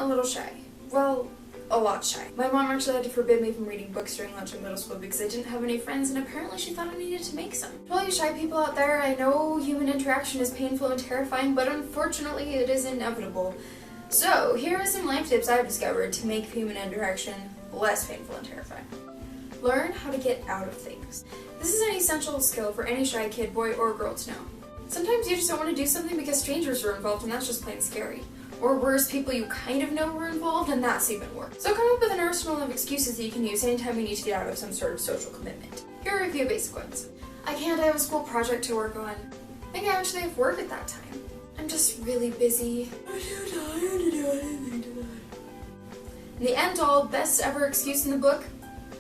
a little shy. Well, a lot shy. My mom actually had to forbid me from reading books during lunch in middle school because I didn't have any friends, and apparently she thought I needed to make some. To all you shy people out there, I know human interaction is painful and terrifying, but unfortunately it is inevitable. So, here are some life tips I've discovered to make human interaction less painful and terrifying. Learn how to get out of things. This is an essential skill for any shy kid, boy or girl, to know. Sometimes you just don't want to do something because strangers are involved, and that's just plain scary. Or worse, people you kind of know were involved, and that's even worse. So come up with an arsenal of excuses that you can use anytime you need to get out of some sort of social commitment. Here are a few basic ones. I have a school project to work on. I think I actually have work at that time. I'm just really busy. I'm too tired to do anything tonight. And the end-all, best ever excuse in the book,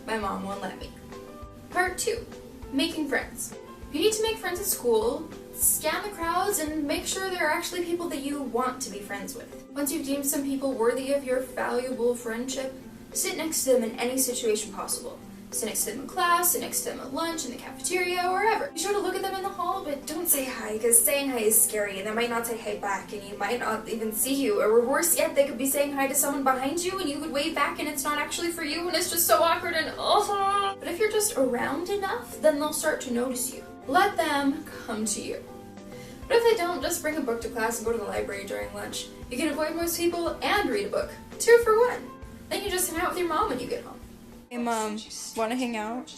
my mom won't let me. Part 2. Making friends. If you need to make friends at school, scan the crowds and make sure there are actually people that you want to be friends with. Once you've deemed some people worthy of your valuable friendship, sit next to them in any situation possible. Sit next to them in class, sit next to them at lunch, in the cafeteria, wherever. Be sure to look at them in the hall, but don't say hi, because saying hi is scary, and they might not say hi back, and you might not even see you. Or worse yet, they could be saying hi to someone behind you, and you would wave back, and it's not actually for you, and it's just so awkward and awesome. But if you're just around enough, then they'll start to notice you. Let them come to you. But if they don't, just bring a book to class and go to the library during lunch. You can avoid most people and read a book. 2 for 1. Then you just hang out with your mom when you get home. Hey Mom, wanna hang out?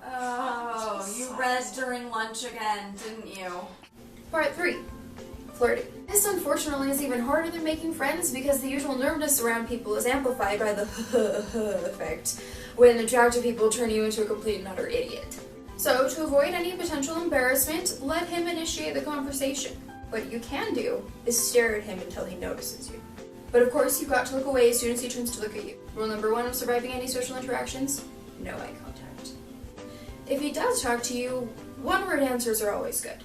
Oh, you read during lunch again, didn't you? Part 3. Flirting. This unfortunately is even harder than making friends because the usual nervousness around people is amplified by the effect when attractive people turn you into a complete and utter idiot. So, to avoid any potential embarrassment, let him initiate the conversation. What you can do is stare at him until he notices you. But of course, you've got to look away as soon as he turns to look at you. Rule number 1 of surviving any social interactions, no eye contact. If he does talk to you, one-word answers are always good.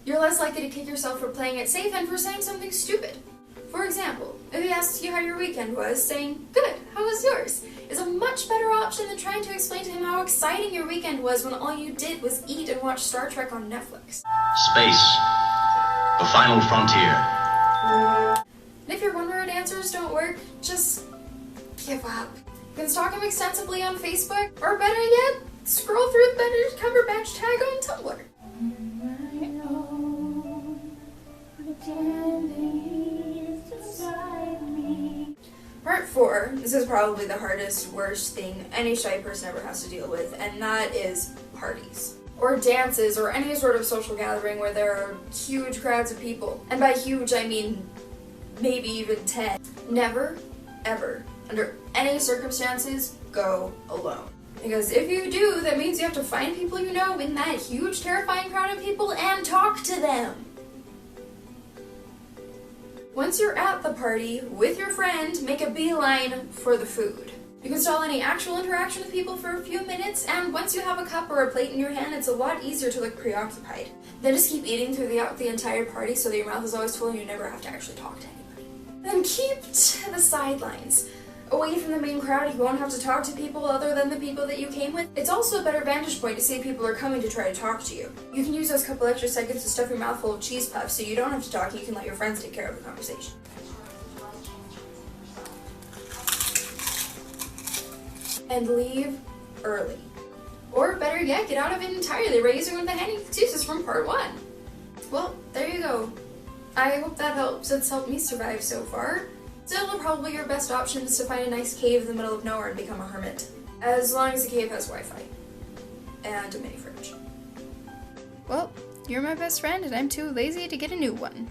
You're less likely to kick yourself for playing it safe and for saying something stupid. For example, if he asks you how your weekend was, saying, "Good, how was yours?" is a much better option than trying to explain to him how exciting your weekend was when all you did was eat and watch Star Trek on Netflix. Space. The final frontier. And if your one-word answers don't work, just give up. You can stalk him extensively on Facebook, or better yet, scroll through the Benedict Cumberbatch tag on Tumblr. Part 4. This is probably the hardest, worst thing any shy person ever has to deal with, and that is parties. Or dances, or any sort of social gathering where there are huge crowds of people. And by huge, I mean maybe even 10. Never, ever, under any circumstances, go alone. Because if you do, that means you have to find people you know in that huge, terrifying crowd of people and talk to them. Once you're at the party with your friend, make a beeline for the food. You can stall any actual interaction with people for a few minutes, and once you have a cup or a plate in your hand, it's a lot easier to look preoccupied. Then just keep eating throughout the entire party so that your mouth is always full and you never have to actually talk to anybody. Then keep to the sidelines. Away from the main crowd, you won't have to talk to people other than the people that you came with. It's also a better vantage point to see if people are coming to try to talk to you. You can use those couple extra seconds to stuff your mouth full of cheese puffs so you don't have to talk, you can let your friends take care of the conversation. And leave early. Or better yet, get out of it entirely by using one of the handy excuses from part 1. Well, there you go. I hope that helps. It's helped me survive so far. Still, probably your best option is to find a nice cave in the middle of nowhere and become a hermit. As long as the cave has Wi-Fi. And a mini fridge. Well, you're my best friend and I'm too lazy to get a new one.